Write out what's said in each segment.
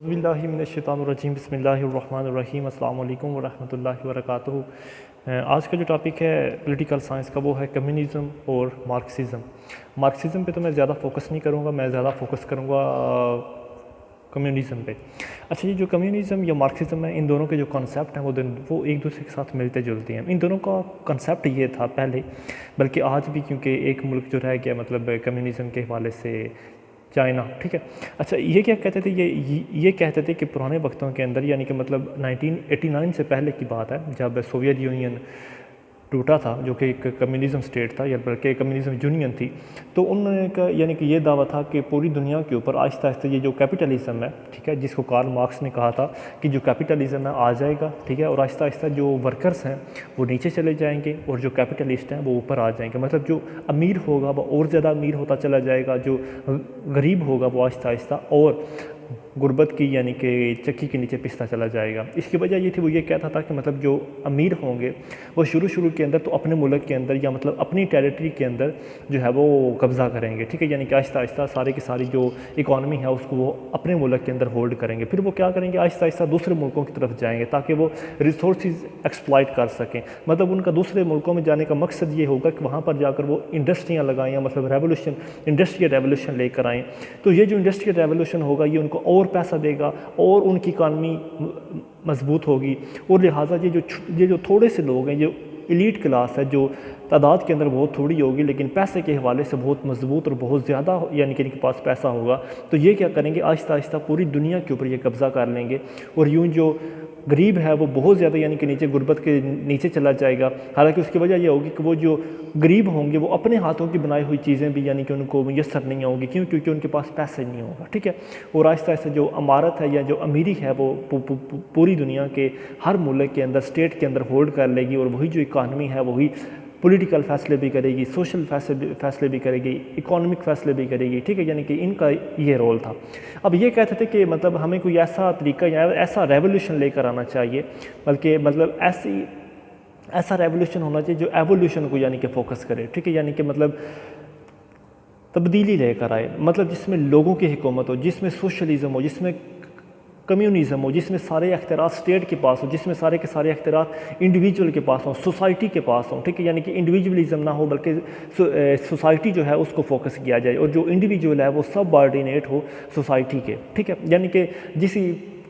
बिस्मिल्लाहिर्रहमानिर्रहीम बिस्मिल्लाहिर्रहमानिर्रहीम अस्सलामु अलैकुम वरहमतुल्लाहि वबरकातुहू। आज का जो टॉपिक है पॉलिटिकल साइंस का वो है कम्युनिज़म और मार्क्सिज़म। मार्क्सिज़म पे तो मैं ज़्यादा फोकस नहीं करूँगा, मैं ज़्यादा फोकस करूँगा कम्युनिज़म पे। अच्छा, ये जो कम्युनिज़म या मार्क्सिज़म है, इन दोनों के जो कॉन्सेप्ट हैं वो एक दूसरे के साथ मिलते जुलते हैं। इन दोनों का कॉन्सेप्ट ये था पहले, बल्कि आज भी, क्योंकि एक मुल्क जो रह गया मतलब कम्युनिज़म के हवाले से, चाइना। ठीक है। अच्छा, ये क्या कहते थे, ये कहते थे कि पुराने वक्तों के अंदर, यानी कि मतलब 1989 से पहले की बात है, जब सोवियत यूनियन टूटा था, जो कि एक कम्युनिज़म स्टेट था या बल्कि कम्युनिज़म यूनियन थी, तो उन्होंने का यानी कि ये दावा था कि पूरी दुनिया के ऊपर आहिस्ता आहिस्ता ये जो कैपिटलिज़म है, ठीक है, जिसको कार्ल मार्क्स ने कहा था कि जो कैपिटलिज़म है आ जाएगा, ठीक है, और आहिस्ता आहिस्ता जो वर्कर्स हैं वो नीचे चले जाएंगे और जो कैपिटलिस्ट हैं वो ऊपर आ जाएंगे। मतलब जो अमीर होगा वो और ज़्यादा अमीर होता चला जाएगा, जो गरीब होगा वो आहिस्ता आहिस्ता और गुर्बत की यानी कि चक्की के नीचे पिसता चला जाएगा। इसकी वजह ये थी, वो ये कहता था कि मतलब जो अमीर होंगे वो शुरू के अंदर तो अपने मुल्क के अंदर या मतलब अपनी टेरिटरी के अंदर जो है वो कब्ज़ा करेंगे, ठीक है, यानी कि आहिस्ता आहिस्ता सारी की सारी जो इकॉनमी है उसको वो अपने मुल्क के अंदर होल्ड करेंगे। फिर वो क्या करेंगे, आहिस्ता आहिस्ता दूसरे मुल्कों की तरफ जाएंगे ताकि वो रिसोर्सेज एक्सप्लॉइट कर सकें। मतलब उनका दूसरे मुल्कों में जाने का मकसद ये होगा कि वहाँ पर जाकर वो इंडस्ट्रियाँ लगाएँ या मतलब रेवोल्यूशन, इंडस्ट्रियल रेवोल्यूशन लेकर आएँ। तो ये जो इंडस्ट्रियल रेवोल्यूशन होगा ये उनको और पैसा देगा और उनकी इकानमी मजबूत होगी, और लिहाजा ये जो थोड़े से लोग हैं, जो एलीट क्लास है, जो तादाद के अंदर बहुत थोड़ी होगी लेकिन पैसे के हवाले से बहुत मजबूत और बहुत ज़्यादा यानी कि इनके पास पैसा होगा, तो ये क्या करेंगे, आहिस्ता आहिस्ता पूरी दुनिया के ऊपर ये कब्ज़ा कर लेंगे। और यूँ जो गरीब है वो बहुत ज़्यादा यानी कि नीचे, गुर्बत के नीचे चला जाएगा। हालांकि उसकी वजह यह होगी कि वो जो गरीब होंगे वो अपने हाथों की बनाई हुई चीज़ें भी यानी कि उनको मुयसर नहीं होंगी, क्यों, क्योंकि उनके पास पैसे नहीं होगा, ठीक है। और आहिस्ता आहिस्ता जो अमारत है या जो अमीरी है वो पूरी दुनिया के हर मुल्क के अंदर, स्टेट के अंदर होल्ड कर लेगी, और वही जो इकानमी है वही पॉलिटिकल फ़ैसले भी करेगी, सोशल फैसले भी करेगी, इकोनॉमिक फ़ैसले भी करेगी, ठीक है, यानी कि इनका ये रोल था। अब ये कहते थे कि मतलब हमें कोई ऐसा तरीका या ऐसा रेवोल्यूशन लेकर आना चाहिए, बल्कि मतलब ऐसा रेवोल्यूशन होना चाहिए जो एवोल्यूशन को यानी कि फोकस करे, ठीक है, यानी कि मतलब तब्दीली लेकर आए, मतलब जिसमें लोगों की हुकूमत हो, जिसमें सोशलिज़म हो, जिसमें कम्युनिज़म हो, जिसमें सारे अख्तियारात स्टेट के पास हो, जिसमें सारे के सारे अख्तियारात इंडिविजुअल के पास हो, सोसाइटी के पास हो, ठीक है, यानी कि इंडिविजुअलिज़म ना हो बल्कि सोसाइटी जो है उसको फोकस किया जाए, और जो इंडिविजुअल है वो सब ऑर्डिनेट हो सोसाइटी के, ठीक है, यानी कि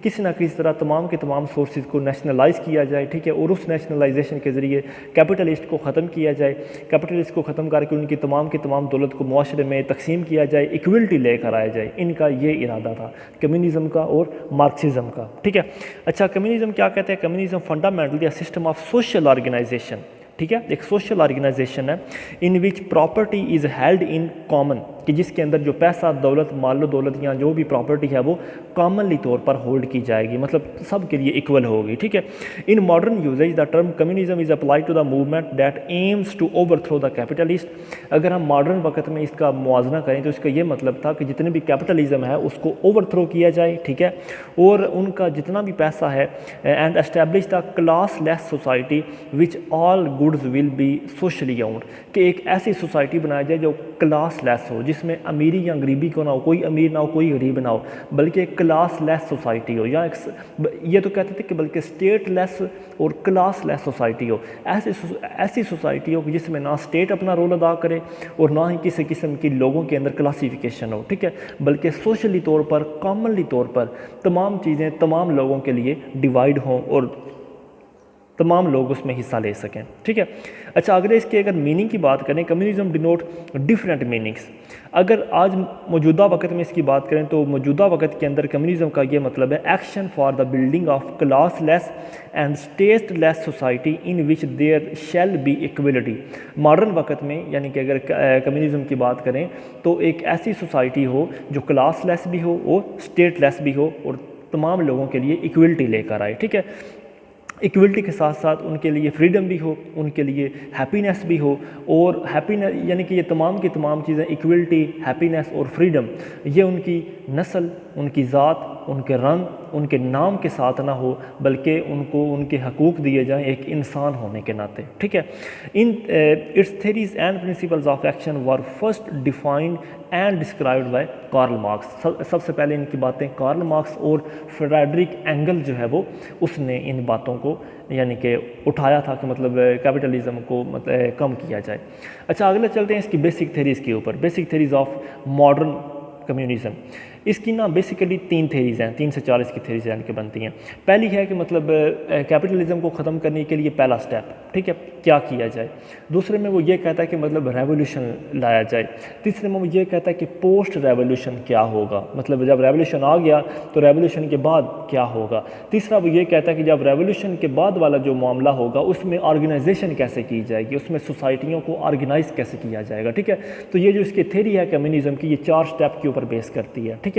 किसी ना किसी तरह तमाम के तमाम सोर्सेज को नेशनलाइज़ किया जाए, ठीक है, और उस नेशनलाइजेशन के ज़रिए कैपिटलिस्ट को ख़त्म किया जाए, कैपिटलिस्ट को ख़त्म करके उनकी तमाम की तमाम दौलत को मुआशरे में तकसीम किया जाए, इक्वलिटी लेकर आया जाए। इनका ये इरादा था कम्युनिज़म का और मार्क्सिज़म का, ठीक है। अच्छा, कम्युनिज़म क्या कहते हैं, communism fundamentally a system of social organisation, ठीक है, एक सोशल ऑर्गेनाइजेशन है in which property is held in common, कि जिसके अंदर जो पैसा, दौलत, मालो दौलत या जो भी प्रॉपर्टी है वो कॉमनली तौर पर होल्ड की जाएगी, मतलब सब के लिए इक्वल होगी, ठीक है। In modern usages the term communism is apply to the movement that aims to overthrow the capitalist. अगर हम मॉडर्न वक्त में इसका मुआवजा करें तो इसका ये मतलब था कि जितने भी कैपिटलिज्म है उसको ओवरथ्रो किया जाए, ठीक है, और उनका जितना भी पैसा है, and establish the class less society which all goods will be socially owned, कि एक ऐसी सोसाइटी बनाई जाए जो क्लास लेस हो, जिसमें अमीरी या गरीबी को ना हो, कोई अमीर ना हो कोई गरीब ना हो, बल्कि एक क्लास लेस सोसाइटी हो, या ये तो कहते थे कि बल्कि स्टेट लेस और क्लास लेस सोसाइटी हो। ऐसी सोसाइटी हो जिसमें ना स्टेट अपना रोल अदा करे और ना ही किसी किस्म की लोगों के अंदर क्लासिफिकेशन हो, ठीक है, बल्कि सोशली तौर पर, कॉमनली तौर पर तमाम चीज़ें तमाम लोगों के लिए डिवाइड हों और तमाम लोग उसमें हिस्सा ले सकें, ठीक है। अच्छा, अगर मीनिंग की बात करें, कम्युनिज्म डिनोट डिफरेंट मीनिंग्स। अगर आज मौजूदा वक्त में इसकी बात करें तो मौजूदा वक्त के अंदर कम्युनिज्म का ये मतलब है action for the building of class less and state less society in which there shall be equality. Modern वक्त में यानी कि अगर कम्युनिज्म की बात करें तो एक ऐसी सोसाइटी हो जो क्लास लेस भी हो और स्टेट लेस भी हो और तमाम लोगों के लिए इक्वलिटी लेकर आए, ठीक है। इक्वलिटी के साथ साथ उनके लिए फ्रीडम भी हो, उनके लिए हैप्पीनेस भी हो, और हैप्पीनेस यानी कि ये तमाम की तमाम चीज़ें, इक्वलिटी, हैप्पीनेस और फ्रीडम, ये उनकी नस्ल, उनकी ज़ात उनके रंग, उनके नाम के साथ ना हो, बल्कि उनको उनके हकूक़ दिए जाएं एक इंसान होने के नाते, ठीक है। In its theories and principles of action were first defined and described by Karl Marx. सबसे पहले इनकी बातें कार्ल मार्क्स और फ्रेडरिक एंगल जो है वो उसने इन बातों को यानी कि उठाया था कि मतलब कैपिटलिज्म को मतलब कम किया जाए। अच्छा, अगले चलते हैं इसकी बेसिक थेरीज़ के ऊपर, basic theories of modern communism. इसकी ना बेसिकली 3 थेरीज़ हैं, 3 से 4 इसकी थेरीज़ यानी कि बनती हैं। पहली है कि मतलब कैपिटलिज्म को ख़त्म करने के लिए पहला स्टेप, ठीक है, क्या किया जाए। दूसरे में वो ये कहता है कि मतलब रेवोल्यूशन लाया जाए। तीसरे में वो ये कहता है कि पोस्ट रेवोल्यूशन क्या होगा, मतलब जब रेवोल्यूशन आ गया तो रेवोल्यूशन के बाद क्या होगा। तीसरा वो ये कहता है कि जब रेवोल्यूशन के बाद वाला जो मामला होगा उसमें ऑर्गेनाइजेशन कैसे की जाएगी, उसमें सोसाइटियों को ऑर्गेनाइज कैसे किया जाएगा, ठीक है। तो ये जो इसकी थेरी है कम्युनिज़म की, ये 4 स्टेप के ऊपर बेस करती है, ठीक है।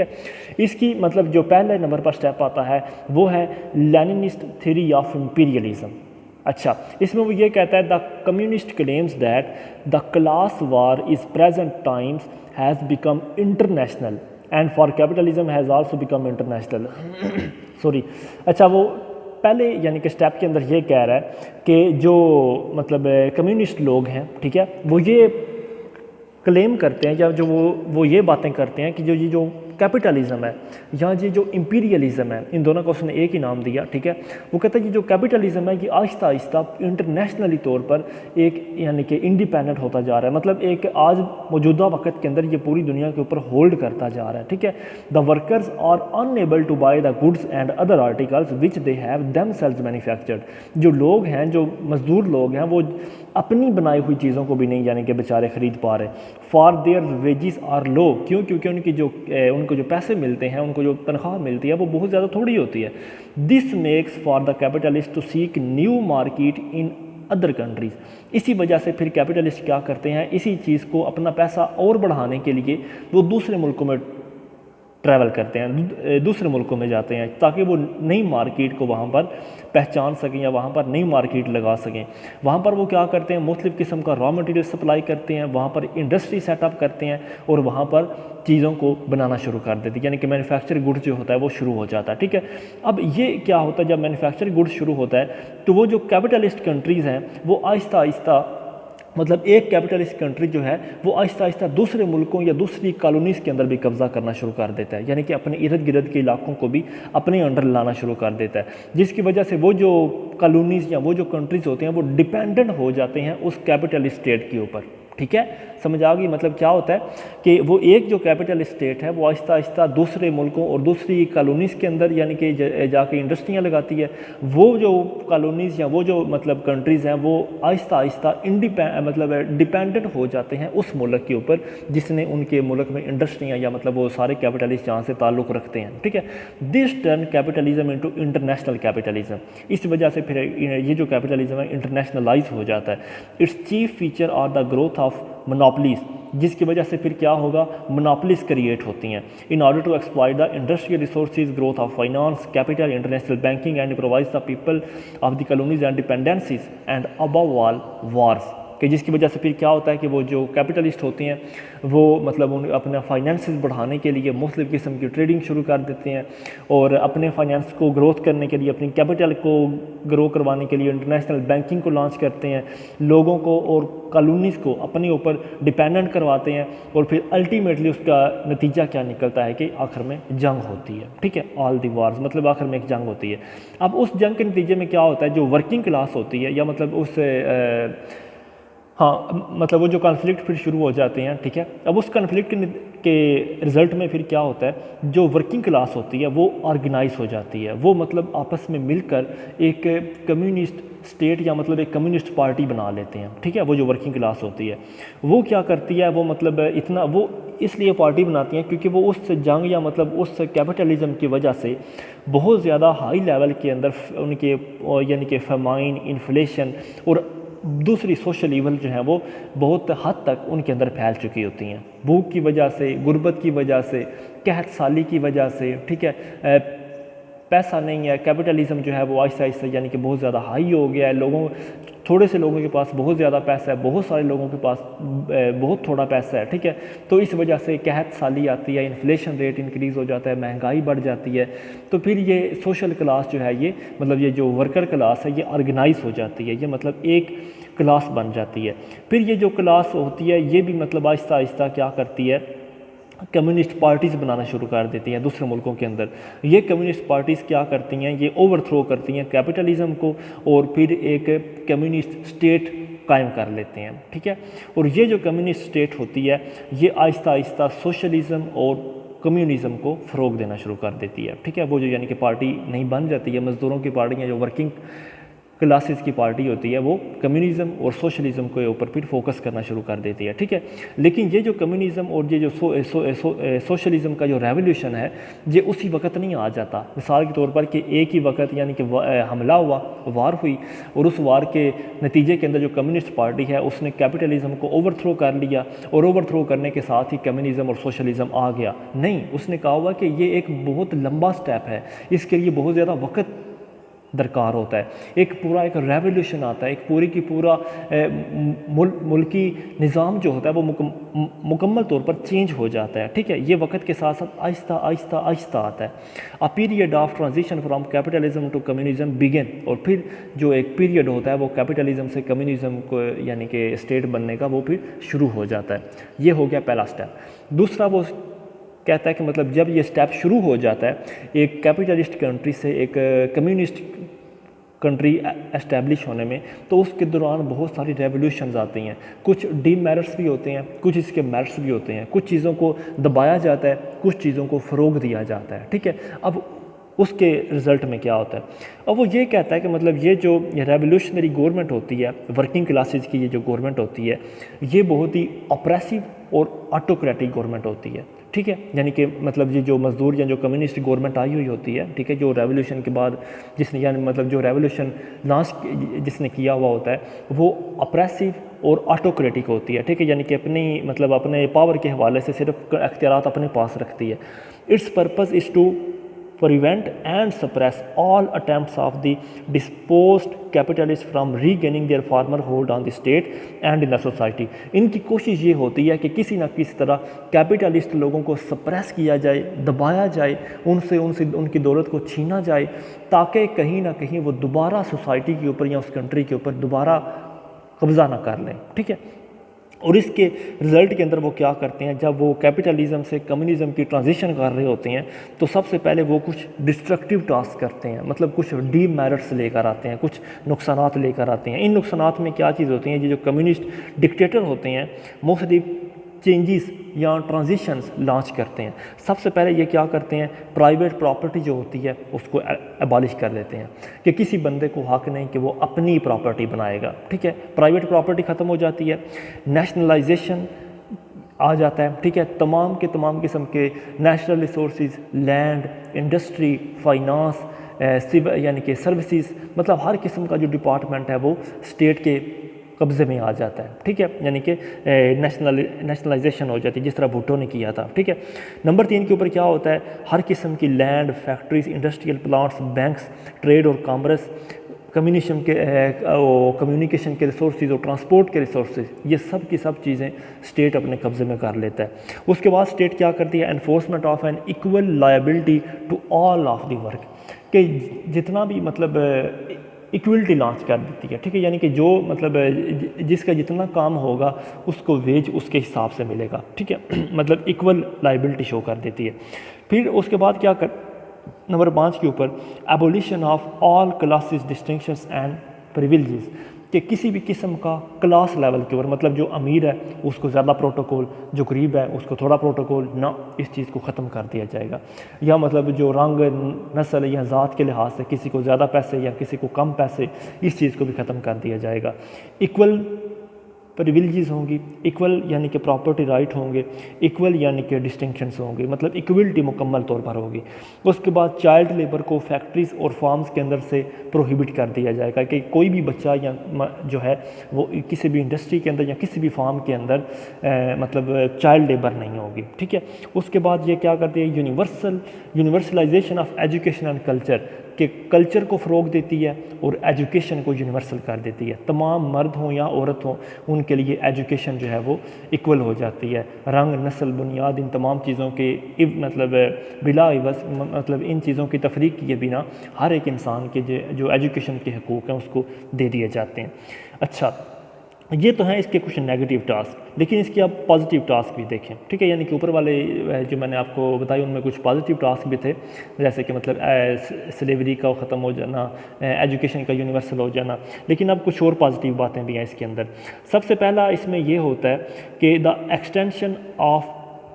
इसकी मतलब जो पहले नंबर पर स्टेप आता है वो है लेनिनिस्ट थ्योरी ऑफ इंपीरियलिज्म। अच्छा, इसमें वो ये कहता है the communist claims that the class war is present times has become international and for capitalism has also become international sorry. अच्छा, वो पहले यानी कि स्टेप के अंदर ये कह रहा है कि जो मतलब कम्युनिस्ट लोग हैं, ठीक है, वो ये क्लेम करते हैं या जो वो ये बातें करते हैं कि जो कैपिटलिज्म है या ये जो इंपीरियलिज्म है, इन दोनों को उसने एक ही नाम दिया, ठीक है। वो कहता है कि जो कैपिटलिज्म है ये आहिस्ता आहिस्ता इंटरनेशनली तौर पर एक यानी कि इंडिपेंडेंट होता जा रहा है, मतलब एक आज मौजूदा वक्त के अंदर ये पूरी दुनिया के ऊपर होल्ड करता जा रहा है, ठीक है। The workers are unable to buy the goods and other articles which they have themselves manufactured. जो लोग हैं, जो मजदूर लोग हैं, वो अपनी बनाई हुई चीज़ों को भी नहीं यानी कि बेचारे ख़रीद पा रहे। फॉर देयर वेजेस आर लो, क्यों? क्योंकि उनकी जो उनको जो पैसे मिलते हैं, उनको जो तनख्वाह मिलती है वो बहुत ज़्यादा थोड़ी होती है। This makes for the capitalist to seek new market in other countries. इसी वजह से फिर कैपिटलिस्ट क्या करते हैं, इसी चीज़ को अपना पैसा और बढ़ाने के लिए वो दूसरे मुल्कों में ट्रैवल करते हैं, दूसरे मुल्कों में जाते हैं ताकि वो नई मार्केट को वहाँ पर पहचान सकें या वहाँ पर नई मार्केट लगा सकें। वहाँ पर वो क्या करते हैं, मुख्तलिफ़ किस्म का रॉ मटेरियल सप्लाई करते हैं, वहाँ पर इंडस्ट्री सेटअप करते हैं और वहाँ पर चीज़ों को बनाना शुरू कर देते हैं, यानी कि मैन्युफैक्चर गुड्स जो होता है वो शुरू हो जाता है, ठीक है। अब ये क्या होता है, जब मैन्युफैक्चर गुड्स शुरू होता है तो वो जो कैपिटलिस्ट कंट्रीज़ हैं वो आहिस्ता आहिस्ता मतलब एक कैपिटलिस्ट कंट्री जो है वो आहिस्ता आहिस्ता दूसरे मुल्कों या दूसरी कॉलोनीज़ के अंदर भी कब्ज़ा करना शुरू कर देता है, यानी कि अपने इर्द गिर्द के इलाकों को भी अपने अंडर लाना शुरू कर देता है, जिसकी वजह से वो जो कॉलोनीज़ या वो जो कंट्रीज़ होते हैं वो डिपेंडेंट हो जाते हैं उस कैपिटलिस्ट स्टेट के ऊपर, ठीक है। समझ आ गई, मतलब क्या होता है कि वो एक जो कैपिटल स्टेट है वो आहिस्ता आहिस्ता दूसरे मुल्कों और दूसरी कॉलोनीज़ के अंदर यानी कि जाके इंडस्ट्रियाँ लगाती है। वो जो कॉलोनीज़ या वो जो मतलब कंट्रीज़ हैं वो आहिस्ता आहिस्ता मतलब डिपेंडेंट हो जाते हैं उस मुल्क के ऊपर जिसने उनके मुल्क में इंडस्ट्रियाँ या मतलब वो सारे कैपिटलिस्ट जहाँ से ताल्लुक़ रखते हैं, ठीक है। This turn capitalism into international capitalism. इस वजह से फिर ये जो कैपिटलिज्म है इंटरनेशनलाइज हो जाता है। Its chief feature are the growth of monopolies, जिसकी वजह से फिर क्या होगा, मोनोपलीज क्रिएट होती हैं। In order to exploit the industrial resources, growth of finance, capital, international banking and provides the people of the colonies and dependencies and above all wars, कि जिसकी वजह से फिर क्या होता है कि वो जो कैपिटलिस्ट होते हैं वो मतलब उन अपना फाइनेंसेस बढ़ाने के लिए मुख्तलिफ़ किस्म की ट्रेडिंग शुरू कर देते हैं और अपने फाइनेंस को ग्रोथ करने के लिए, अपनी कैपिटल को ग्रो करवाने के लिए इंटरनेशनल बैंकिंग को लॉन्च करते हैं, लोगों को और कॉलोनीज़ को अपने ऊपर डिपेंडेंट करवाते हैं और फिर अल्टीमेटली उसका नतीजा क्या निकलता है कि आखिर में जंग होती है, ठीक है। ऑल दी वार्स मतलब आखिर में एक जंग होती है। अब उस जंग के नतीजे में क्या होता है, जो वर्किंग क्लास होती है या मतलब उस मतलब वो जो कॉन्फ्लिक्ट फिर शुरू हो जाते हैं, ठीक है। अब उस कॉन्फ्लिक्ट के रिज़ल्ट में फिर क्या होता है, जो वर्किंग क्लास होती है वो ऑर्गेनाइज हो जाती है, वो मतलब आपस में मिलकर एक कम्युनिस्ट स्टेट या मतलब एक कम्युनिस्ट पार्टी बना लेते हैं, ठीक है। वो जो वर्किंग क्लास होती है वो क्या करती है, वो मतलब इतना वो इसलिए पार्टी बनाती हैं क्योंकि वो उस जंग या मतलब उस कैपिटलिज्म की वजह से बहुत ज़्यादा हाई लेवल के अंदर उनके यानी कि फेमाइन, इन्फ्लेशन और दूसरी सोशल इवल जो है वो बहुत हद तक उनके अंदर फैल चुकी होती हैं, भूख की वजह से, गुर्बत की वजह से, कहत साली की वजह से, ठीक है, पैसा नहीं है, कैपिटलिज्म जो है वो आहिस्ता आहिस्ता यानी कि बहुत ज़्यादा हाई हो गया है, थोड़े से लोगों के पास बहुत ज़्यादा पैसा है, बहुत सारे लोगों के पास बहुत थोड़ा पैसा है, ठीक है। तो इस वजह से कहत साली आती है, इन्फ्लेशन रेट इंक्रीज़ हो जाता है, महंगाई बढ़ जाती है। तो फिर ये सोशल क्लास जो है ये मतलब ये जो वर्कर क्लास है ये ऑर्गेनाइज हो जाती है, ये मतलब एक क्लास बन जाती है। फिर ये जो क्लास होती है ये भी मतलब आहिस्ता आहिस्ता क्या करती है, कम्युनिस्ट पार्टीज़ बनाना शुरू कर देती हैं दूसरे मुल्कों के अंदर। ये कम्युनिस्ट पार्टीज़ क्या करती हैं, ये ओवरथ्रो करती हैं कैपिटलिज्म को और फिर एक कम्युनिस्ट स्टेट कायम कर लेते हैं, ठीक है। और ये जो कम्युनिस्ट स्टेट होती है ये आहिस्ता आहिस्ता सोशलिज्म और कम्युनिज़म को फ़रोग देना शुरू कर देती है, ठीक है। वो जो यानी कि पार्टी नहीं बन जाती है, मज़दूरों की पार्टी है, जो वर्किंग क्लासेस की पार्टी होती है, वो कम्युनिज़म और सोशलिज़म के ऊपर फिर फोकस करना शुरू कर देती है, ठीक है। लेकिन ये जो कम्युनिज़म और ये जो सोशलिज़म का जो रेवोल्यूशन है ये उसी वक्त नहीं आ जाता। मिसाल के तौर पर कि एक ही वक्त यानी कि हमला हुआ, वार हुई, और उस वार के नतीजे के अंदर जो कम्युनिस्ट पार्टी है उसने कैपिटलिज्म को ओवरथ्रो कर लिया, और ओवरथ्रो करने के साथ ही कम्युनिज़म और सोशलिज़म आ गया। नहीं, उसने कहा हुआ कि ये एक बहुत लंबा स्टेप है, इसके लिए बहुत ज़्यादा वक्त दरकार होता है, एक रेवोल्यूशन आता है, एक पूरी की पूरा मुल्की निज़ाम जो होता है वो मुकम्मल तौर पर चेंज हो जाता है, ठीक है। ये वक्त के साथ साथ आहिस्ता आहिस्ता आहिस्ता आता है। A period of transition from capitalism to communism begin, और फिर जो एक पीरियड होता है वो कैपिटलिज्म से कम्युनिज़म को यानी कि स्टेट बनने का वो फिर शुरू हो जाता है। ये हो गया पहला स्टेप। दूसरा वो कहता है कि मतलब जब ये स्टेप शुरू हो जाता है एक कैपिटलिस्ट कंट्री से एक कम्युनिस्ट कंट्री एस्टेब्लिश होने में, तो उसके दौरान बहुत सारी रेवोल्यूशंस आती हैं, कुछ डीमेरिट्स भी होते हैं, कुछ इसके मेरिट्स भी होते हैं, कुछ चीज़ों को दबाया जाता है, कुछ चीज़ों को फ़रोग दिया जाता है, ठीक है। अब उसके रिज़ल्ट में क्या होता है, अब वो ये कहता है कि मतलब ये जो रेवोल्यूशनरी गवर्नमेंट होती है, वर्किंग क्लासेस की ये जो गवर्नमेंट होती है ये बहुत ही ऑप्रेसिव और ऑटोक्रेटिक गवर्नमेंट होती है, ठीक है। यानी कि मतलब ये जो मजदूर या जो कम्युनिस्ट गवर्नमेंट आई हुई होती है, ठीक है, जो रेवोल्यूशन के बाद जिसने यानी मतलब जो रेवोल्यूशन लॉन्च जिसने किया हुआ होता है वो ऑप्रेसिव और ऑटोक्रेटिक होती है, ठीक है। यानी कि अपनी मतलब अपने पावर के हवाले से सिर्फ अख्तियारात अपने पास रखती है। Its purpose is to prevent and suppress all attempts of the dispossessed capitalists from regaining their former hold on the state and in the society। इनकी कोशिश ये होती है कि किसी न किसी तरह कैपिटलिस्ट लोगों को सप्रेस किया जाए, दबाया जाए, उनसे उनकी दौलत को छीना जाए, ताकि कहीं ना कहीं वो दोबारा सोसाइटी के ऊपर या उस कंट्री के ऊपर दोबारा कब्ज़ा ना कर लें, ठीक है। और इसके रिज़ल्ट के अंदर वो क्या करते हैं, जब वो कैपिटलिज्म से कम्युनिज़म की ट्रांजिशन कर रहे होते हैं तो सबसे पहले वो कुछ डिस्ट्रक्टिव टास्क करते हैं, मतलब कुछ डीमेरिट्स लेकर आते हैं, कुछ नुकसानात लेकर आते हैं। इन नुकसानात में क्या चीज़ होती है, ये जो कम्युनिस्ट डिक्टेटर होते हैं मुख्तलिफ चेंजेस या ट्रांजिशंस लॉन्च करते हैं। सबसे पहले ये क्या करते हैं, प्राइवेट प्रॉपर्टी जो होती है उसको एबॉलिश कर देते हैं कि किसी बंदे को हक नहीं कि वो अपनी प्रॉपर्टी बनाएगा, ठीक है। प्राइवेट प्रॉपर्टी ख़त्म हो जाती है, नेशनलाइजेशन आ जाता है, ठीक है। तमाम के तमाम किस्म के natural resources, land, industry, finance, यानी कि सर्विसेज, मतलब हर किस्म का जो डिपार्टमेंट है वो स्टेट के कब्ज़े में आ जाता है, ठीक है। यानी कि नेशनलाइजेशन हो जाती है जिस तरह भुट्टो ने किया था, ठीक है। नंबर 3 के ऊपर क्या होता है, हर किस्म की land, factories, industrial plants, banks, trade और कॉमर्स, कम्युनिकेशन के रिसोर्सेज और ट्रांसपोर्ट के रिसोर्सेज, ये सब की सब चीज़ें स्टेट अपने कब्ज़े में कर लेता है। उसके बाद स्टेट क्या करती है, enforcement of an equal liability to all of the work, कि जितना भी मतलब इक्वलिटी लॉन्च कर देती है, ठीक है। यानी कि जो मतलब जिसका जितना काम होगा उसको वेज उसके हिसाब से मिलेगा, ठीक है। मतलब इक्वल लायबिलिटी शो कर देती है। फिर उसके बाद क्या कर नंबर 5 के ऊपर abolition of all classes, distinctions and privileges, कि किसी भी किस्म का क्लास लेवल के ऊपर, मतलब जो अमीर है उसको ज़्यादा प्रोटोकॉल, जो गरीब है उसको थोड़ा प्रोटोकॉल ना, इस चीज़ को ख़त्म कर दिया जाएगा। या मतलब जो रंग, नस्ल या ज़ात के लिहाज से किसी को ज़्यादा पैसे या किसी को कम पैसे, इस चीज़ को भी ख़त्म कर दिया जाएगा। इक्वल प्रिविलेजेस होंगी, इक्वल यानी कि प्रॉपर्टी राइट होंगे, इक्वल यानी कि डिस्टिंक्शंस होंगे, मतलब इक्वलिटी मुकम्मल तौर पर होगी। उसके बाद चाइल्ड लेबर को फैक्ट्रीज़ और फार्म्स के अंदर से प्रोहिबिट कर दिया जाएगा कि कोई भी बच्चा या जो है वो किसी भी इंडस्ट्री के अंदर या किसी भी फार्म के अंदर मतलब चाइल्ड लेबर नहीं होगी, ठीक है। उसके बाद ये क्या करती है, universalization of education and culture, कि कल्चर को फ़रोग देती है और एजुकेशन को यूनिवर्सल कर देती है। तमाम मर्द हों या औरत हों, उनके लिए एजुकेशन जो है वो इक्वल हो जाती है। रंग, नस्ल, बुनियाद, इन तमाम चीज़ों के मतलब बिला इवज़ मतलब इन चीज़ों की तफरीक किए बिना हर एक इंसान के जो एजुकेशन के हकूक़ हैं उसको दे दिए जाते हैं। अच्छा, ये तो हैं इसके कुछ नेगेटिव टास्क, लेकिन इसके आप पॉजिटिव टास्क भी देखें, ठीक है। यानी कि ऊपर वाले जो मैंने आपको बताया उनमें कुछ पॉजिटिव टास्क भी थे, जैसे कि मतलब स्लेवरी का ख़त्म हो जाना, एजुकेशन का यूनिवर्सल हो जाना, लेकिन अब कुछ और पॉजिटिव बातें भी हैं इसके अंदर। सबसे पहला इसमें ये होता है कि the extension of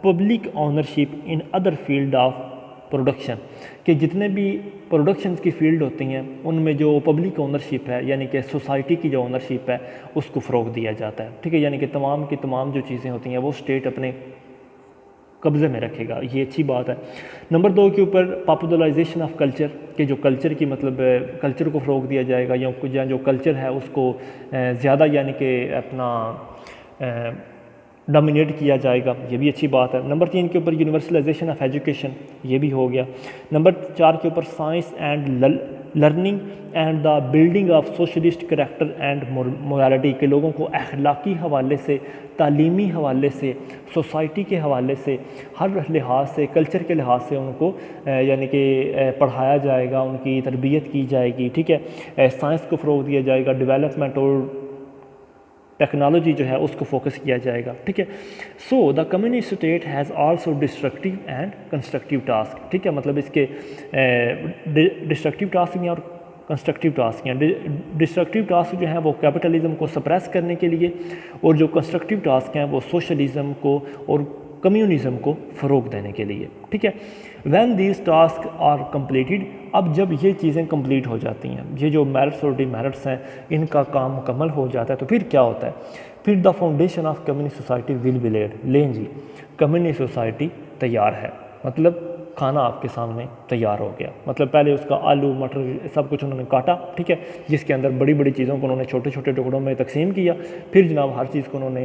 public ownership in other field of production, कि जितने भी प्रोडक्शन की फ़ील्ड होती हैं उनमें जो पब्लिक ओनरशिप है यानी कि सोसाइटी की जो ओनरशिप है उसको फ़रोग दिया जाता है, ठीक है। यानी कि तमाम की तमाम जो चीज़ें होती हैं वो स्टेट अपने कब्ज़े में रखेगा, ये अच्छी बात है। नंबर 2 के ऊपर पॉपुलराइजेशन ऑफ कल्चर, कि जो कल्चर की मतलब कल्चर को फ़रोग दिया जाएगा या जो कल्चर है उसको ज़्यादा यानी कि अपना डोमिनेट किया जाएगा, ये भी अच्छी बात है। नंबर 3 के ऊपर यूनिवर्सलाइजेशन ऑफ एजुकेशन, ये भी हो गया। नंबर 4 के ऊपर science and learning and the building of socialist character and morality, के लोगों को अखलाकी हवाले से, तालीमी हवाले से, सोसाइटी के हवाले से, हर लिहाज से, कल्चर के लिहाज से उनको यानी कि पढ़ाया जाएगा, उनकी तरबियत की जाएगी, ठीक है। साइंस को फ़रोग दिया जाएगा, डेवलपमेंट और टेक्नोलॉजी जो है उसको फोकस किया जाएगा, ठीक है। So the communist state has also destructive and constructive task, ठीक है। मतलब इसके डिस्ट्रक्टिव टास्क हैं और कंस्ट्रक्टिव टास्क हैं। डिस्ट्रक्टिव टास्क जो हैं वो कैपिटलिज्म को सप्रेस करने के लिए, और जो कंस्ट्रक्टिव टास्क हैं वो सोशलिज्म को और कम्युनिज़म को फ़रोग देने के लिए, ठीक है। When these task are completed, अब जब ये चीज़ें कंप्लीट हो जाती हैं, ये जो मेरिट्स और डिमेरिट्स हैं इनका काम मुकम्मल हो जाता है, तो फिर क्या होता है, फिर the foundation of communist society will be laid. लें जी, कम्युनिस्ट सोसाइटी तैयार है, मतलब खाना आपके सामने तैयार हो गया। मतलब पहले उसका आलू मटर सब कुछ उन्होंने काटा, ठीक है, जिसके अंदर बड़ी बड़ी चीज़ों को उन्होंने छोटे छोटे टुकड़ों में तकसीम किया, फिर जनाब हर चीज़ को उन्होंने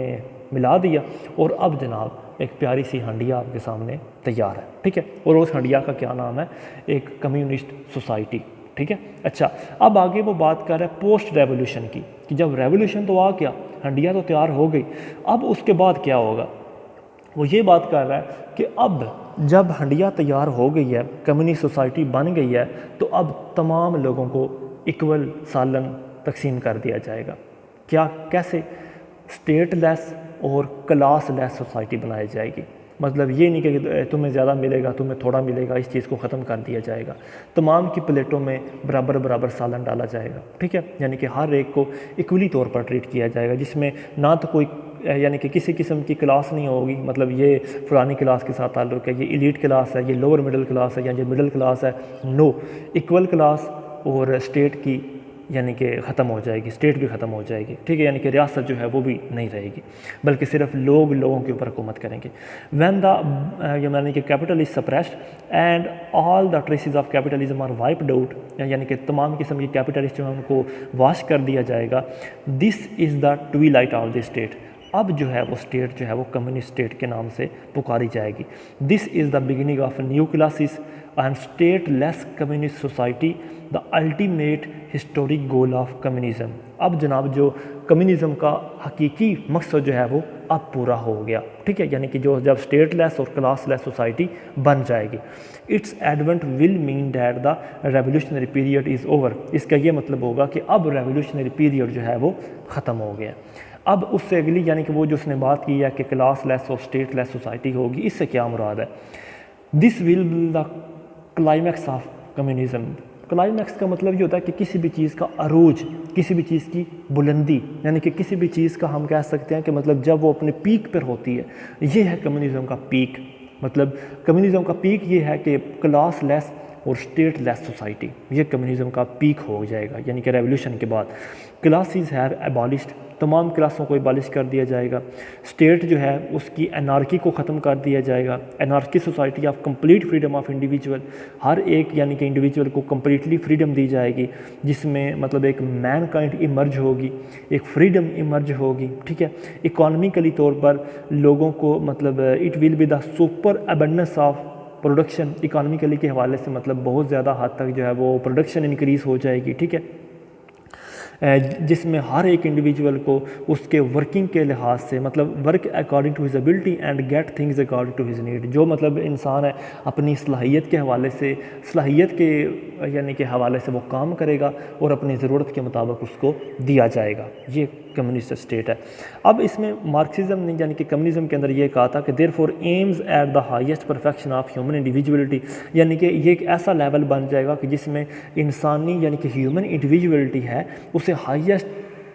मिला दिया, और अब जनाब एक प्यारी सी हंडिया आपके सामने तैयार है, ठीक है। और उस हंडिया का क्या नाम है, एक कम्युनिस्ट सोसाइटी, ठीक है। अच्छा, अब आगे वो बात कर रहा है पोस्ट रेवोल्यूशन की, कि जब रेवोल्यूशन तो आ गया, हंडिया तो तैयार हो गई, अब उसके बाद क्या होगा। वो ये बात कर रहा है कि अब जब हंडिया तैयार हो गई है, कम्युनिस्ट सोसाइटी बन गई है, तो अब तमाम लोगों को इक्वल सालन तकसीम कर दिया जाएगा। क्या, कैसे, स्टेटलेस और क्लास लेस सोसाइटी बनाई जाएगी। मतलब ये नहीं कि तुम्हें ज़्यादा मिलेगा तुम्हें थोड़ा मिलेगा, इस चीज़ को ख़त्म कर दिया जाएगा। तमाम की प्लेटों में बराबर बराबर सालन डाला जाएगा, ठीक है। यानी कि हर एक को इक्वली तौर पर ट्रीट किया जाएगा, जिसमें ना तो कोई यानी कि किसी किस्म की क्लास नहीं होगी, मतलब ये फलानी क्लास के साथ ताल्लुक़ है, ये एलीट क्लास है, ये लोअर मिडिल क्लास है, या ये मिडिल क्लास है। नो, इक्वल क्लास और स्टेट की यानी कि ख़त्म हो जाएगी, स्टेट भी ख़त्म हो जाएगी, ठीक है। यानी कि रियासत जो है वो भी नहीं रहेगी, बल्कि सिर्फ लोगों के ऊपर हुकूमत करेंगे। व्हेन द यानी कि capital is suppressed and all the traces of capitalism are wiped out, यानी कि तमाम किस्म की कैपिटलिस्ट जो है उनको वाश कर दिया जाएगा। This is the Twilight of the state, अब जो है वो स्टेट जो है वो कम्युनिस्ट स्टेट के नाम से पुकारी जाएगी। This is the beginning of new classes and state less communist society, the ultimate historic goal of communism. अब जनाब जो कम्युनिज़म का हकीकी मकसद जो है वो अब पूरा हो गया, ठीक है। यानी कि जो जब स्टेट लेस और क्लास लेस सोसाइटी बन जाएगी, it's advent will mean that the revolutionary period is over. इसका ये मतलब होगा कि अब रेवोल्यूशनरी पीरियड जो है वो ख़त्म हो गया। अब उससे अगली यानी कि वो जो उसने बात की है कि क्लास लेस और स्टेट लेस सोसाइटी होगी, इससे क्या मुराद है। This will be the climax of communism. Climax का मतलब ये होता है कि किसी भी चीज़ का अरूज, किसी भी चीज़ की बुलंदी, यानी कि किसी भी चीज़ का हम कह सकते हैं कि मतलब जब वो अपने पीक पर होती है, ये है कम्युनिज़म का पीक। मतलब कम्युनिज़म का पीक ये है कि क्लास लेस और स्टेटलेस सोसाइटी, ये कम्युनिज़म का पीक हो जाएगा। यानी कि रेवोल्यूशन के बाद क्लासेस हैव एबॉलिश्ड, तमाम क्लासों को एबॉलिश कर दिया जाएगा। स्टेट जो है उसकी एनार्की को ख़त्म कर दिया जाएगा। Anarchy society of complete freedom of individual, हर एक यानी कि इंडिविजुअल को कम्प्लीटली फ्रीडम दी जाएगी, जिसमें मतलब एक मैन काइंड इमर्ज होगी, एक फ्रीडम इमर्ज होगी। ठीक है, इकोनॉमिकली तौर पर लोगों को मतलब it will be the super abundance of production, economically के हवाले से मतलब बहुत ज़्यादा हद तक जो है वो प्रोडक्शन इंक्रीज़ हो जाएगी। ठीक है, जिसमें हर एक इंडिविजुअल को उसके वर्किंग के लिहाज से मतलब work according to his ability and get things according to his need, जो मतलब इंसान है अपनी सलाहियत के हवाले से, सलाहियत के यानी के हवाले से वो काम करेगा और अपनी ज़रूरत के मुताबिक उसको दिया जाएगा। ये कम्युनिस्ट स्टेट है। अब इसमें मार्क्सिज्म ने यानी कि कम्युनिज़म के अंदर ये कहा था कि therefore aims at the highest perfection of human individuality, यानी कि ये एक ऐसा लेवल बन जाएगा कि जिसमें इंसानी यानी कि ह्यूमन इंडिविजुअलिटी है उसे हाईएस्ट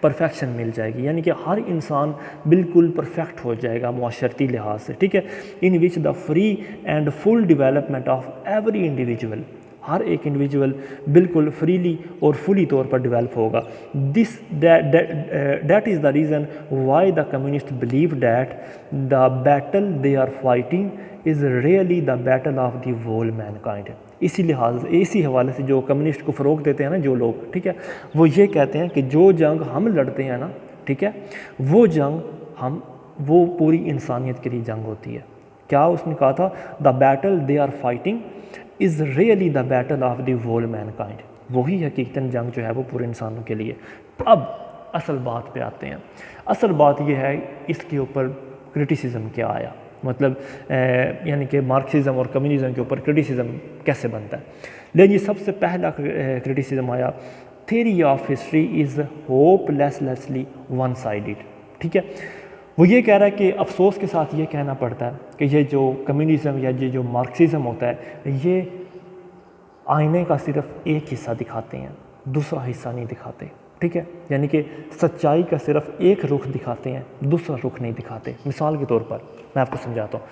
परफेक्शन मिल जाएगी, यानी कि हर इंसान बिल्कुल परफेक्ट हो जाएगा मुआशरती लिहाज से। ठीक है, in which the free and full development of every individual, हर एक इंडिविजुअल बिल्कुल फ्रीली और फुली तौर पर डेवलप होगा। This that is the reason why the communist believe that the battle they are fighting is really the battle of the whole mankind. इसी लिहाज इसी हवाले से जो कम्युनिस्ट को फ़रोग देते हैं ना जो लोग, ठीक है, वो ये कहते हैं कि जो जंग हम लड़ते हैं ना, ठीक है, वो पूरी इंसानियत के लिए जंग होती है। क्या उसने कहा था? The battle they are fighting is really the battle of the whole mankind, वही हकीकतन जंग जो है वो पूरे इंसानों के लिए। अब असल बात पे आते हैं। असल बात ये है इसके ऊपर क्रिटिसिज्म क्या आया, मतलब यानी कि मार्क्सिज्म और कम्युनिज्म के ऊपर क्रिटिसिज्म कैसे बनता है। लेकिन सबसे पहला क्रिटिसिज्म आया, theory of history is hopelessly one sided. ठीक है, वो ये कह रहा है कि अफसोस के साथ ये कहना पड़ता है कि ये जो कम्युनिज़म या ये जो मार्क्सिज्म होता है ये आईने का सिर्फ एक हिस्सा दिखाते हैं, दूसरा हिस्सा नहीं दिखाते। ठीक है, यानी कि सच्चाई का सिर्फ एक रुख दिखाते हैं, दूसरा रुख नहीं दिखाते। मिसाल के तौर पर मैं आपको समझाता हूँ।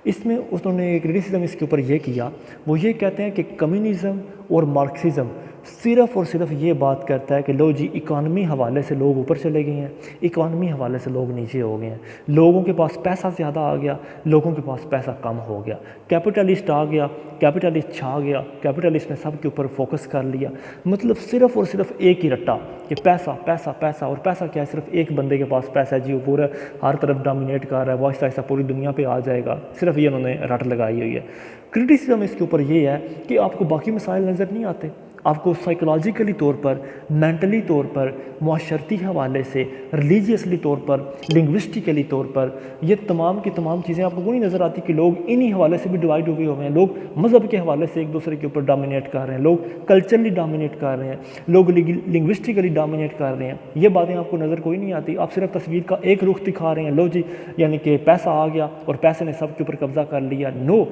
इसमें उन्होंने क्रिटिसिज्म इसके ऊपर ये किया, वो ये कहते हैं कि कम्युनिज़म और मार्क्सिज्म सिर्फ़ और सिर्फ ये बात करता है कि लो जी इकानमी हवाले से लोग ऊपर चले गए हैं, इकानमी हवाले से लोग नीचे हो गए हैं, लोगों के पास पैसा ज़्यादा आ गया, लोगों के पास पैसा कम हो गया, कैपिटलिस्ट आ गया, कैपिटलिस्ट छा गया, कैपिटलिस्ट ने सब के ऊपर फोकस कर लिया। मतलब सिर्फ़ और सिर्फ एक ही रट्टा कि पैसा पैसा पैसा, और पैसा क्या है? सिर्फ एक बंदे के पास पैसा है जी, वो पूरा हर तरफ डोमिनेट कर रहा है, वो ऐसा पूरी दुनिया पे आ जाएगा। सिर्फ ये उन्होंने रट लगाई हुई है। क्रिटिसिज्म इसके ऊपर ये है कि आपको बाकी मसाइल नज़र नहीं आते, आपको साइकोलॉजिकली तौर पर, मेंटली तौर पर, मुआशरती हवाले से, रिलीजियसली तौर पर, लिंग्विस्टिकली तौर पर, ये तमाम की तमाम चीज़ें आपको वो नहीं नज़र आती कि लोग इन्हीं हवाले से भी डिवाइड हुए हुए हैं। लोग मज़हब के हवाले से एक दूसरे के ऊपर डोमिनेट कर रहे हैं, लोग कल्चरली डोमिनेट कर रहे हैं, लोग लिंग्विस्टिकली डोमिनेट कर रहे हैं। ये बातें आपको नज़र कोई नहीं आती, आप सिर्फ तस्वीर का एक रुख दिखा रहे हैं। लो जी यानी कि पैसा आ गया और पैसे ने सब के ऊपर कब्ज़ा कर लिया। नो,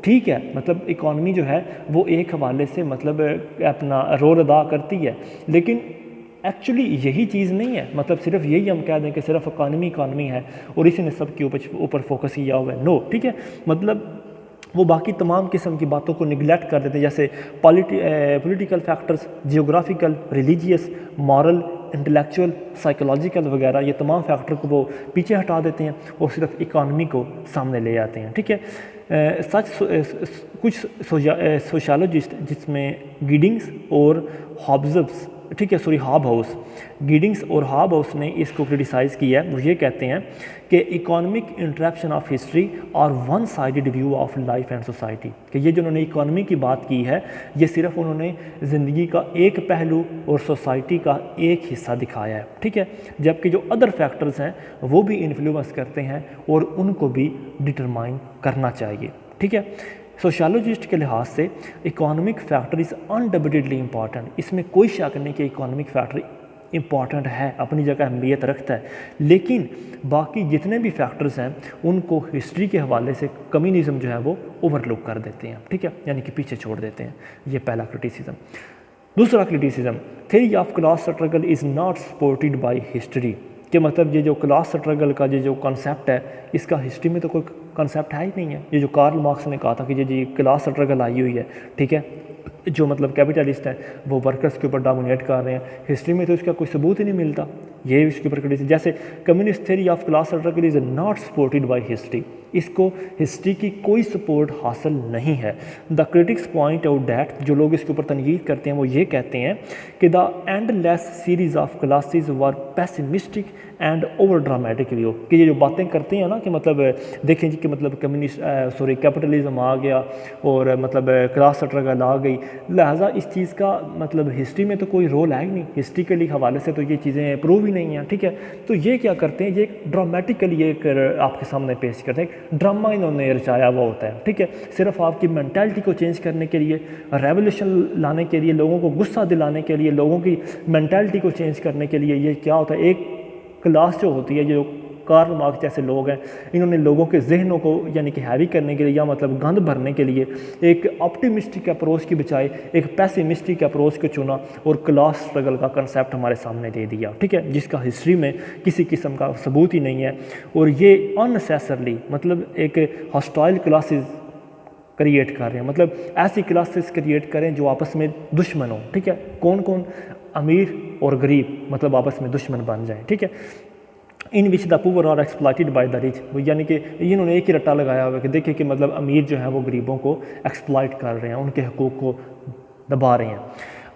ठीक है, मतलब इकॉनमी जो है वो एक हवाले से मतलब अपना रोल अदा करती है, लेकिन एक्चुअली यही चीज़ नहीं है। मतलब सिर्फ यही हम कह दें कि सिर्फ इकॉनमी है और इसी ने सब के ऊपर फोकस किया हुआ है। नो, ठीक है, मतलब वो बाकी तमाम किस्म की बातों को निगलेक्ट कर देते हैं, जैसे political factors, geographical, religious, moral, intellectual, psychological वगैरह, ये तमाम फैक्टर को वो पीछे हटा देते हैं और सिर्फ इकॉनमी को सामने ले आते हैं। ठीक है, सच कुछ सोशलॉजिस्ट जिसमें गिडिंग्स और हॉब्स, ठीक है, हॉबहाउस, गिडिंग्स और हॉबहाउस ने इसको क्रिटिसाइज़ किया है। वो ये कहते हैं कि इकोनॉमिक इंटरप्शन ऑफ हिस्ट्री और one sided view of life and society, कि ये जो उन्होंने इकोनॉमी की बात की है ये सिर्फ उन्होंने ज़िंदगी का एक पहलू और सोसाइटी का एक हिस्सा दिखाया है। ठीक है, जबकि जो अदर फैक्टर्स हैं वो भी इन्फ्लुएंस करते हैं और उनको भी डिटरमाइन करना चाहिए। ठीक है, सोशलॉजिस्ट के लिहाज से इकोनॉमिक फैक्टर इज़ अनडिबेटेडली इम्पॉर्टेंट, इसमें कोई शक नहीं कि इकोनॉमिक फैक्टर इम्पॉर्टेंट है, अपनी जगह अहमियत रखता है, लेकिन बाकी जितने भी फैक्टर्स हैं उनको हिस्ट्री के हवाले से कम्युनिज़म जो है वो ओवरलुक कर देते हैं। ठीक है, यानी कि पीछे छोड़ देते हैं। ये पहला क्रिटिसिज्म। दूसरा criticism, theory of class struggle is not supported by history, कि मतलब ये जो क्लास स्ट्रगल का ये जो कॉन्सेप्ट है इसका हिस्ट्री में तो कोई कॉन्सेप्ट है ही नहीं है। ये जो कार्ल मार्क्स ने कहा था कि ये जी क्लास स्ट्रगल आई हुई है, ठीक है, जो मतलब कैपिटलिस्ट हैं वो वर्कर्स के ऊपर डोमिनेट कर रहे हैं। हिस्ट्री में तो इसका कोई सबूत ही नहीं मिलता। ये इसके ऊपर क्रिटिसिज्म, जैसे communist theory of class struggle is not supported by history, इसको हिस्ट्री की कोई सपोर्ट हासिल नहीं है। The critics point out that, जो लोग इसके ऊपर तनकीद करते हैं वो ये कहते हैं कि the endless series of classes were pessimistic and over dramatic view, कि ये जो बातें करते हैं ना कि मतलब देखें जी कि मतलब कैपिटलिज्म आ गया और मतलब क्लास स्ट्रगल आ गई, लिहाजा इस चीज़ का मतलब हिस्ट्री में तो कोई रोल है ही नहीं, हिस्ट्रिकली हवाले से तो ये चीज़ें प्रूव ही नहीं हैं, ठीक है। तो ये क्या करते हैं, ये ड्रामेटिकली एक आपके सामने पेश करते हैं, ड्रामा इन्होंने रचाया हुआ होता है, ठीक है। सिर्फ आपकी मैंटालिटी को चेंज करने के लिए, रेवोल्यूशन लाने के लिए, लोगों को गुस्सा दिलाने के लिए, लोगों की मैंटालिटी को चेंज करने के लिए ये क्या होता है, एक क्लास जो होती है, जो कार्ल मार्क्स जैसे लोग हैं, इन्होंने लोगों के जहनों को यानी कि हैवी करने के लिए या मतलब गंद भरने के लिए एक ऑप्टिमिस्टिक अप्रोच की बजाय एक पेसिमिस्टिक अप्रोच को चुना और क्लास स्ट्रगल का कंसेप्ट हमारे सामने दे दिया, ठीक है, जिसका हिस्ट्री में किसी किस्म का सबूत ही नहीं है। और ये अननेसेसरली मतलब एक हॉस्टाइल क्लासेस क्रिएट कर रहे हैं, मतलब ऐसी क्लासेस क्रिएट करें जो आपस में दुश्मन हो, ठीक है। कौन कौन, अमीर और गरीब मतलब आपस में दुश्मन बन जाएं, ठीक है। In which the poor are exploited by the rich, यानी कि इन्होंने एक ही रट्टा लगाया हुआ है कि देखिए कि मतलब अमीर जो है वो गरीबों को एक्सप्लॉइट कर रहे हैं, उनके हकूक़ को दबा रहे हैं।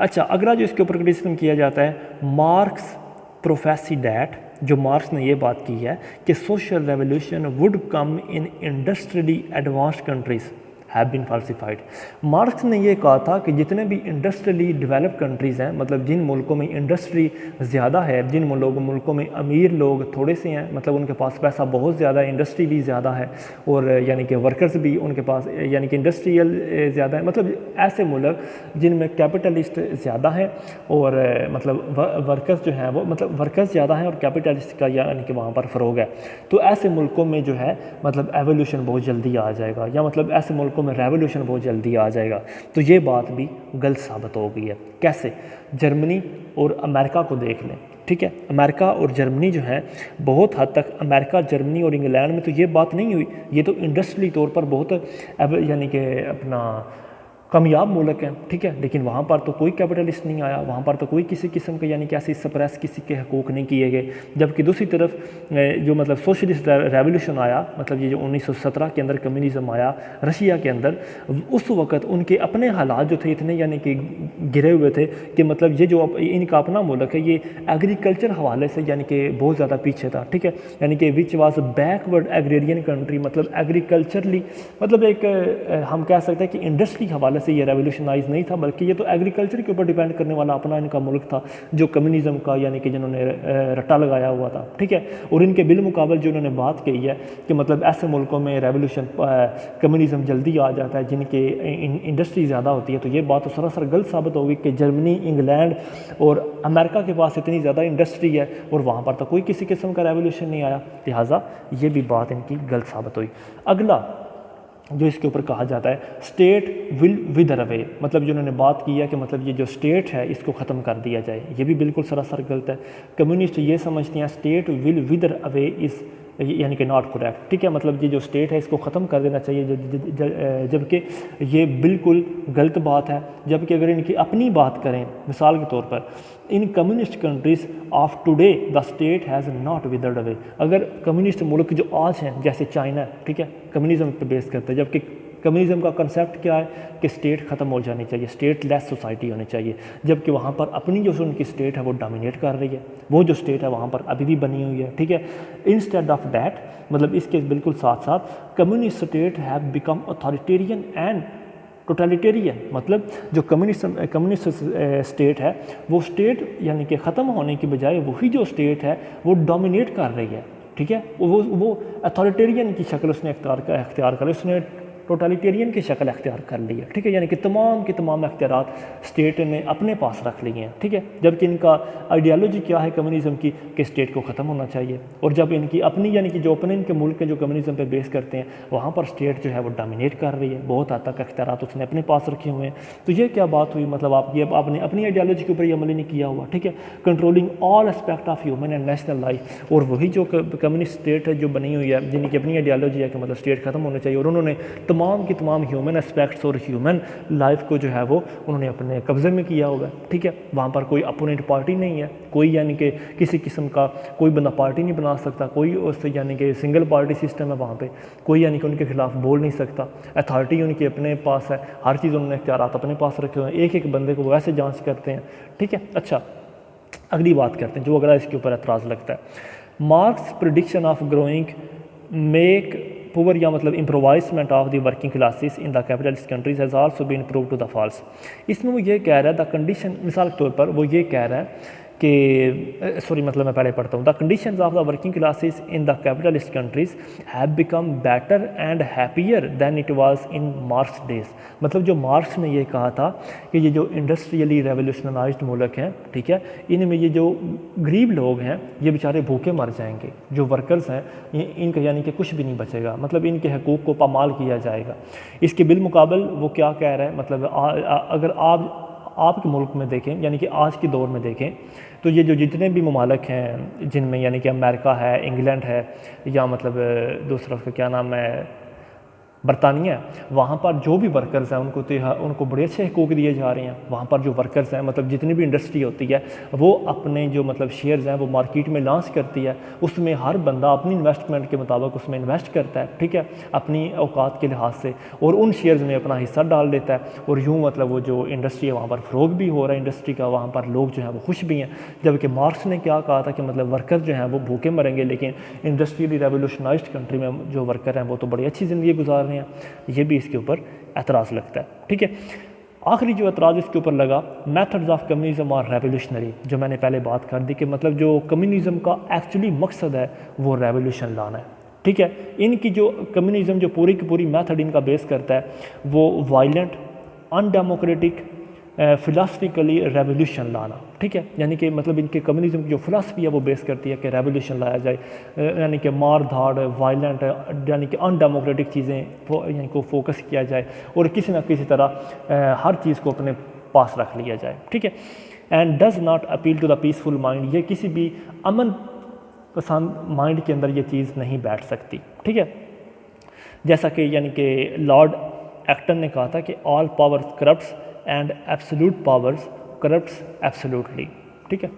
अच्छा, अगला जो इसके ऊपर क्रिटिसिज्म किया जाता है, मार्क्स प्रोफेसी डैट, जो मार्क्स ने ये बात की है कि social revolution would come in industrially advanced countries have been falsified. Marx ने ये कहा था कि जितने भी इंडस्ट्रियली डेवलप कंट्रीज़ हैं, मतलब जिन मुल्कों में इंडस्ट्री ज़्यादा है, जिन मुल्कों में अमीर लोग थोड़े से हैं, मतलब उनके पास पैसा बहुत ज़्यादा है, इंडस्ट्री भी ज़्यादा है और यानी कि वर्कर्स भी उनके पास यानी कि इंडस्ट्रियल ज़्यादा है, मतलब ऐसे मुल्क जिनमें कैपिटलिस्ट ज़्यादा हैं और मतलब वर्कर्स जो हैं वो मतलब वर्कर्स ज़्यादा हैं और कैपिटलिस्ट का यानी कि वहाँ पर फ़रोग है, तो ऐसे मुल्कों में जो है मतलब एवोल्यूशन बहुत जल्दी आ जाएगा, या मतलब ऐसे मुल्कों में रेवोल्यूशन बहुत जल्दी आ जाएगा। तो ये बात भी गलत साबित हो गई है। कैसे? जर्मनी और अमेरिका को देख लें, ठीक है। अमेरिका और जर्मनी जो है बहुत हद तक, अमेरिका, जर्मनी और इंग्लैंड में तो ये बात नहीं हुई, ये तो इंडस्ट्रियली तौर पर बहुत यानी कि अपना कामयाब मुल्क हैं, ठीक है, लेकिन वहाँ पर तो कोई कैपिटलिस्ट नहीं आया, वहाँ पर तो कोई किसी किस्म के यानी कि ऐसे सप्रेस किसी के हकूक़ नहीं किए गए। जबकि दूसरी तरफ जो मतलब सोशलिस्ट रेवोल्यूशन आया, मतलब ये जो 1917 के अंदर कम्युनिज़म आया रशिया के अंदर, उस वक़्त उनके अपने हालात जो थे इतने यानी कि गिरे हुए थे कि मतलब ये जो इनका अपना मुल्क है ये एग्रीकल्चर हवाले से यानी कि बहुत ज़्यादा पीछे था, ठीक है, यानी कि which was backward agrarian country, मतलब एग्रीकल्चरली मतलब एक हम कह सकते हैं कि इंडस्ट्री हवाले से ये रेवोल्यूशनाइज नहीं था, बल्कि ये तो एग्रीकल्चर के ऊपर डिपेंड करने वाला अपना इनका मुल्क था जो कम्युनिज़म का यानी कि जिन्होंने रट्टा लगाया हुआ था, ठीक है। और इनके बिलमुकाबल जो उन्होंने बात कही है कि मतलब ऐसे मुल्कों में रेवोल्यूशन कम्युनिज़म जल्दी आ जाता है जिनके इंडस्ट्री ज़्यादा होती है, तो ये बात तो सरासर गलत साबित होगी कि जर्मनी, इंग्लैंड और अमेरिका के पास इतनी ज़्यादा इंडस्ट्री है और वहाँ पर तो कोई किसी किस्म का रेवोल्यूशन नहीं आया, लिहाजा ये भी बात इनकी गलत साबित हुई। अगला जो इसके ऊपर कहा जाता है, स्टेट विल विदर अवे, मतलब जो उन्होंने बात की है कि मतलब ये जो स्टेट है इसको ख़त्म कर दिया जाए, ये भी बिल्कुल सरासर गलत है। कम्युनिस्ट ये समझते हैं स्टेट विल विदर अवे इस यानी कि नॉट करेक्ट, ठीक है, मतलब ये जो स्टेट है इसको ख़त्म कर देना चाहिए, जबकि ये बिल्कुल गलत बात है। जबकि अगर इनकी अपनी बात करें, मिसाल के तौर पर in communist countries of today the state has not withered away, अगर कम्युनिस्ट मुल्क जो आज हैं जैसे चाइना, ठीक है, कम्युनिज़म पे बेस करते हैं, जबकि कम्युनिज़म का कंसेप्ट क्या है कि स्टेट ख़त्म हो जानी चाहिए, स्टेट लेस सोसाइटी होनी चाहिए, जबकि वहाँ पर अपनी जो उनकी स्टेट है वो डोमिनेट कर रही है, वो जो स्टेट है वहाँ पर अभी भी बनी हुई है, ठीक है। इंस्टेड ऑफ दैट, मतलब इसके बिल्कुल साथ साथ communist state have become authoritarian and totalitarian, मतलब जो कम्युनिस्ट स्टेट है वो स्टेट यानी कि ख़त्म होने की बजाय वही जो स्टेट है वो डोमिनेट कर रही है, ठीक है, वो अथॉरिटेरियन की शक्ल उसने अख्तियार कर, उसने टोटलिटेरियन की शक्ल अख्तियार कर ली है, ठीक है, यानी कि तमाम के तमाम अख्तियारात स्टेट ने अपने पास रख लिए हैं, ठीक है। जबकि इनका आइडियालॉजी क्या है कम्युनिज़म की कि स्टेट को ख़त्म होना चाहिए, और जब इनकी अपनी यानी कि जो अपने इनके मुल्क के जो कम्युनिज़म पे बेस करते हैं वहाँ पर स्टेट जो है वो डोमिनेट कर रही है, बहुत हद तक अख्तियारात उसने अपने पास रखे हुए हैं। तो ये क्या बात हुई, मतलब आपने अपनी आइडियालॉजी के ऊपर अमल नहीं किया हुआ, ठीक है, controlling all aspect of human and national life. और वही जो कम्युनिस्ट स्टेट है जो बनी हुई है जिनकी अपनी आइडियालॉजी है कि मतलब स्टेट ख़त्म होना चाहिए, और उन्होंने तमाम की तमाम ह्यूमन एस्पेक्ट्स और ह्यूमन लाइफ को जो है वो उन्होंने अपने कब्ज़े में किया हुआ है, ठीक है। वहाँ पर कोई अपोनेंट पार्टी नहीं है, कोई यानी कि किसी किस्म का कोई बंदा पार्टी नहीं बना सकता, कोई उससे यानी कि सिंगल पार्टी सिस्टम है वहाँ पे, कोई यानी कि उनके खिलाफ बोल नहीं सकता। अथॉरिटी उनकी अपने पास है, हर चीज़ उन्होंने इख्तियारात अपने पास रखे हुए हैं, एक एक बंदे को वैसे जांच करते हैं, ठीक है। अच्छा, अगली बात करते हैं जो अगला इसके ऊपर एतराज़ लगता है। Marx's prediction of growing make poor या मतलब impoverishment of the working classes in the capitalist countries has also been prove to the false. इसमें वो ये कह रहा है द कंडीशन, मिसाल के तौर पर वो ये कह रहा है कि सॉरी मतलब मैं पहले पढ़ता हूँ, the conditions of the working classes in the capitalist countries have become better and happier than it was in Marx days. मतलब जो मार्क्स ने ये कहा था कि ये जो इंडस्ट्रियली रेवोल्यूशनराइज्ड मुल्क हैं, ठीक है, इनमें ये जो गरीब लोग हैं ये बेचारे भूखे मर जाएंगे, जो वर्कर्स हैं इनका यानी कि कुछ भी नहीं बचेगा, मतलब इनके हकूक़ को पामाल किया जाएगा। इसके बिलमुकाबल वो क्या कह रहा है, मतलब अगर आपके मुल्क में देखें यानी कि आज के दौर में देखें तो ये जो जितने भी ममालिक हैं जिनमें यानी कि अमेरिका है, इंग्लैंड है, या मतलब दूसरा उसका क्या नाम है बरतानिया, वहाँ पर जो भी वर्कर्स हैं उनको बड़े अच्छे हकूक़ दिए जा रहे हैं। वहाँ पर जो वर्कर्स हैं मतलब जितनी भी इंडस्ट्री होती है वो अपने जो मतलब शेयर्स हैं वो मार्केट में लॉन्च करती है, उसमें हर बंदा अपनी इन्वेस्टमेंट के मुताबिक उसमें इन्वेस्ट करता है, ठीक है, अपनी औकात के लिहाज से, और उन शेयर्स में अपना हिस्सा डाल देता है, और यूँ मतलब वो जो इंडस्ट्री है वहाँ पर फ़रोग भी हो रहा है इंडस्ट्री का, वहाँ पर लोग जो हैं वो खुश भी हैं। जबकि मार्क्स ने क्या कहा था कि मतलब वर्कर जो हैं वो भूखे मरेंगे, लेकिन इंडस्ट्रियली रेवोल्यूशनाइज्ड कंट्री में जो वर्कर हैं वो तो बड़ी अच्छी ज़िंदगी गुजार रहे हैं। ये भी इसके ऊपर एतराज़ लगता है, ठीक है। आखिरी जो एतराज़ इसके ऊपर लगा, मेथड्स ऑफ कम्युनिज्म और रेवोल्यूशनरी, जो मैंने पहले बात कर दी कि मतलब जो कम्युनिज्म का एक्चुअली मकसद है वो रेवोल्यूशन लाना है, ठीक है। इनकी जो कम्युनिज्म जो पूरी की पूरी मेथड इनका बेस करता है वो वायलेंट, अनडेमोक्रेटिक, फ़िलासफ़िकली रेवोल्यूशन लाना, ठीक है। यानी कि मतलब इनके कम्युनिज्म की जो फ़िलासफ़ी है वो बेस करती है कि रेवोल्यूशन लाया जाए, यानी कि मार धाड़, वायलेंट, यानी कि अनडेमोक्रेटिक चीज़ें यानी को फोकस किया जाए और किसी न किसी तरह हर चीज़ को अपने पास रख लिया जाए, ठीक है। And does not appeal to the peaceful mind, ये किसी भी अमन पसंद माइंड के अंदर ये चीज़ नहीं बैठ सकती, ठीक है। जैसा कि यानी कि लॉर्ड एक्टन ने कहा था कि all powers corrupts and absolute powers corrupts absolutely, ठीक है।